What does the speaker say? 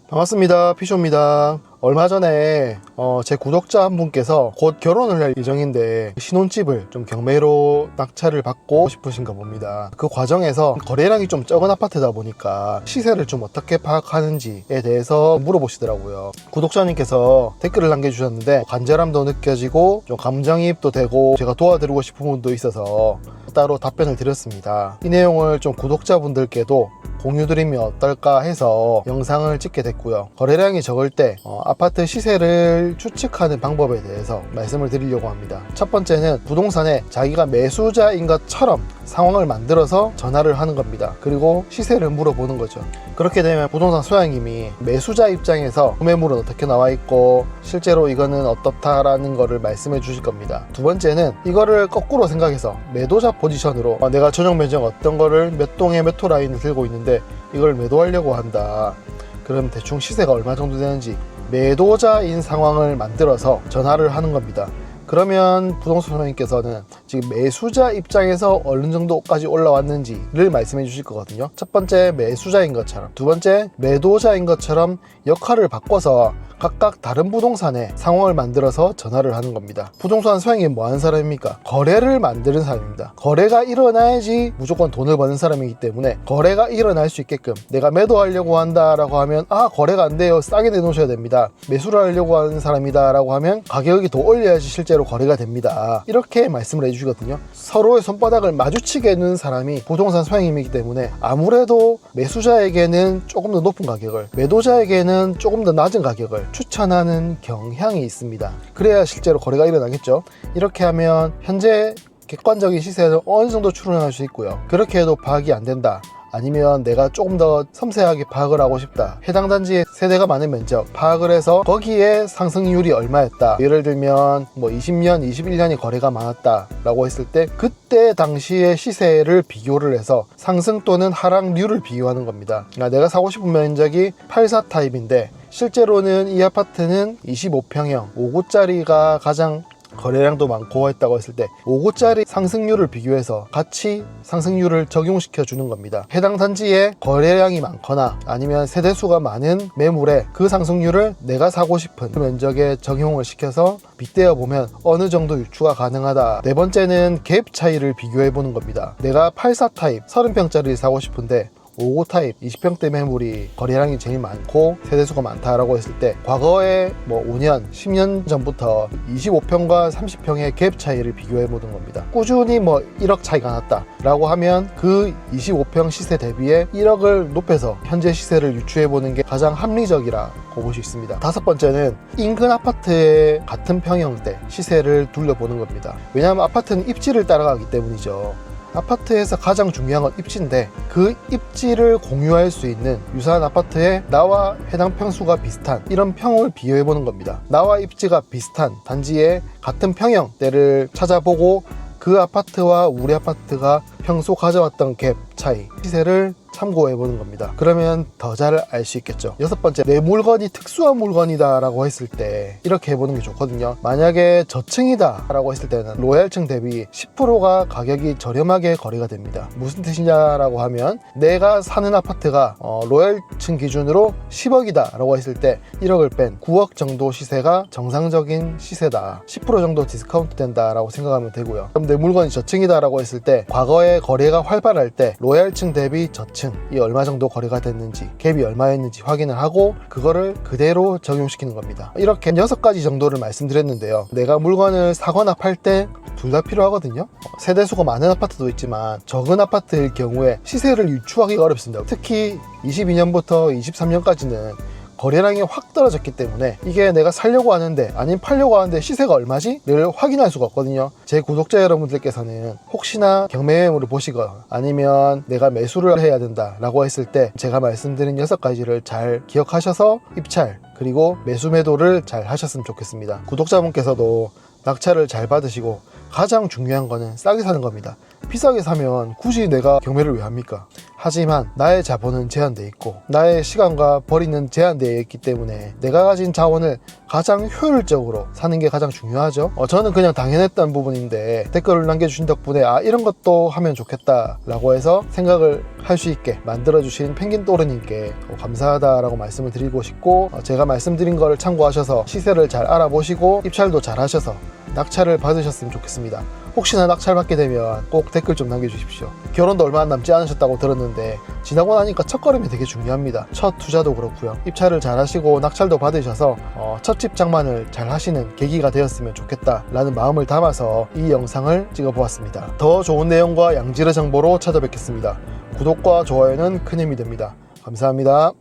반갑습니다. 피쇼입니다. 얼마 전에 제 구독자 한 분께서 곧 결혼을 할 예정인데 신혼집을 좀 경매로 낙찰을 받고 싶으신가 봅니다. 그 과정에서 거래량이 좀 적은 아파트다 보니까 시세를 좀 어떻게 파악하는지에 대해서 물어보시더라고요. 구독자님께서 댓글을 남겨주셨는데 간절함도 느껴지고 좀 감정이입도 되고 제가 도와드리고 싶은 부분도 있어서 따로 답변을 드렸습니다. 이 내용을 좀 구독자분들께도 공유드리면 어떨까 해서 영상을 찍게 됐고요. 거래량이 적을 때 아파트 시세를 추측하는 방법에 대해서 말씀을 드리려고 합니다. 첫 번째는 부동산에 자기가 매수자인 것처럼 상황을 만들어서 전화를 하는 겁니다. 그리고 시세를 물어보는 거죠. 그렇게 되면 부동산 소장님이 매수자 입장에서 구매물은 어떻게 나와 있고 실제로 이거는 어떻다라는 거를 말씀해 주실 겁니다. 두 번째는 이거를 거꾸로 생각해서 매도자 포지션으로 내가 전용 면적 어떤 거를 몇 동에 몇 호 라인을 들고 있는데 이걸 매도하려고 한다. 그럼 대충 시세가 얼마 정도 되는지 매도자인 상황을 만들어서 전화를 하는 겁니다. 그러면 부동산 소장님께서는 지금 매수자 입장에서 어느 정도까지 올라왔는지를 말씀해 주실 거거든요. 첫 번째 매수자인 것처럼, 두 번째 매도자인 것처럼 역할을 바꿔서 각각 다른 부동산에 상황을 만들어서 전화를 하는 겁니다. 부동산 소장이 뭐 하는 사람입니까? 거래를 만드는 사람입니다. 거래가 일어나야지 무조건 돈을 버는 사람이기 때문에 거래가 일어날 수 있게끔 내가 매도하려고 한다라고 하면 거래가 안 돼요, 싸게 내놓으셔야 됩니다. 매수를 하려고 하는 사람이다 라고 하면 가격이 더 올려야지 실제로 거래가 됩니다. 이렇게 말씀을 해주시거든요. 서로의 손바닥을 마주치게 해주는 사람이 부동산 소장님이기 때문에 아무래도 매수자에게는 조금 더 높은 가격을, 매도자에게는 조금 더 낮은 가격을 추천하는 경향이 있습니다. 그래야 실제로 거래가 일어나겠죠. 이렇게 하면 현재 객관적인 시세를 어느 정도 추론할 수 있고요. 그렇게 해도 파악이 안 된다, 아니면 내가 조금 더 섬세하게 파악을 하고 싶다, 해당 단지에 세대가 많은 면적 파악을 해서 거기에 상승률이 얼마였다, 예를 들면 20년, 21년이 거래가 많았다 라고 했을 때 그때 당시의 시세를 비교를 해서 상승 또는 하락률을 비교하는 겁니다. 그러니까 내가 사고 싶은 면적이 84 타입인데 실제로는 이 아파트는 25평형 5구짜리가 가장 거래량도 많고 했다고 했을 때 5구짜리 상승률을 비교해서 같이 상승률을 적용시켜 주는 겁니다. 해당 단지에 거래량이 많거나 아니면 세대수가 많은 매물에 그 상승률을 내가 사고 싶은 면적에 적용을 시켜서 빗대어 보면 어느 정도 유추가 가능하다. 네 번째는 갭 차이를 비교해 보는 겁니다. 내가 84 타입 30평짜리를 사고 싶은데 5구 타입 20평대 매물이 거래량이 제일 많고 세대수가 많다라고 했을 때 과거에 5년, 10년 전부터 25평과 30평의 갭 차이를 비교해 보는 겁니다. 꾸준히 1억 차이가 났다 라고 하면 그 25평 시세 대비에 1억을 높여서 현재 시세를 유추해 보는 게 가장 합리적이라고 볼 수 있습니다. 다섯 번째는 인근 아파트의 같은 평형대 시세를 둘러보는 겁니다. 왜냐하면 아파트는 입지를 따라가기 때문이죠. 아파트에서 가장 중요한 건 입지인데 그 입지를 공유할 수 있는 유사한 아파트에 나와 해당 평수가 비슷한 이런 평을 비교해 보는 겁니다. 나와 입지가 비슷한 단지의 같은 평형대를 찾아보고 그 아파트와 우리 아파트가 평소 가져왔던 갭 차이 시세를 참고해 보는 겁니다. 그러면 더 잘 알 수 있겠죠. 여섯 번째, 내 물건이 특수한 물건이다 라고 했을 때 이렇게 해보는 게 좋거든요. 만약에 저층이다 라고 했을 때는 로얄층 대비 10%가 가격이 저렴하게 거래가 됩니다. 무슨 뜻이냐라고 하면 내가 사는 아파트가 로얄층 기준으로 10억이다 라고 했을 때 1억을 뺀 9억 정도 시세가 정상적인 시세다, 10% 정도 디스카운트 된다 라고 생각하면 되고요. 그럼 내 물건이 저층이다 라고 했을 때 과거에 거래가 활발할 때 로얄층 대비 저층 이 얼마 정도 거래가 됐는지, 갭이 얼마였는지 확인을 하고 그거를 그대로 적용시키는 겁니다. 이렇게 6가지 정도를 말씀드렸는데요. 내가 물건을 사거나 팔 때 둘 다 필요하거든요. 세대수가 많은 아파트도 있지만 적은 아파트일 경우에 시세를 유추하기가 어렵습니다. 특히 22년부터 23년까지는 거래량이 확 떨어졌기 때문에 이게 내가 살려고 하는데 아니면 팔려고 하는데 시세가 얼마지? 를 확인할 수가 없거든요. 제 구독자 여러분들께서는 혹시나 경매 매물을 보시거나 아니면 내가 매수를 해야 된다 라고 했을 때 제가 말씀드린 6가지를 잘 기억하셔서 입찰 그리고 매수 매도를 잘 하셨으면 좋겠습니다. 구독자분께서도 낙찰을 잘 받으시고 가장 중요한 거는 싸게 사는 겁니다. 비싸게 사면 굳이 내가 경매를 왜 합니까? 하지만 나의 자본은 제한돼 있고 나의 시간과 벌이는 제한되어 있기 때문에 내가 가진 자원을 가장 효율적으로 사는 게 가장 중요하죠. 저는 그냥 당연했던 부분인데 댓글을 남겨주신 덕분에 이런 것도 하면 좋겠다 라고 해서 생각을 할 수 있게 만들어주신 펭귄 또르님께 감사하다라고 말씀을 드리고 싶고, 제가 말씀드린 거를 참고하셔서 시세를 잘 알아보시고 입찰도 잘 하셔서 낙찰을 받으셨으면 좋겠습니다. 혹시나 낙찰 받게 되면 꼭 댓글 좀 남겨주십시오. 결혼도 얼마 남지 않으셨다고 들었는데 지나고 나니까 첫걸음이 되게 중요합니다. 첫 투자도 그렇고요. 입찰을 잘 하시고 낙찰도 받으셔서 첫 집 장만을 잘 하시는 계기가 되었으면 좋겠다라는 마음을 담아서 이 영상을 찍어보았습니다. 더 좋은 내용과 양질의 정보로 찾아뵙겠습니다. 구독과 좋아요는 큰 힘이 됩니다. 감사합니다.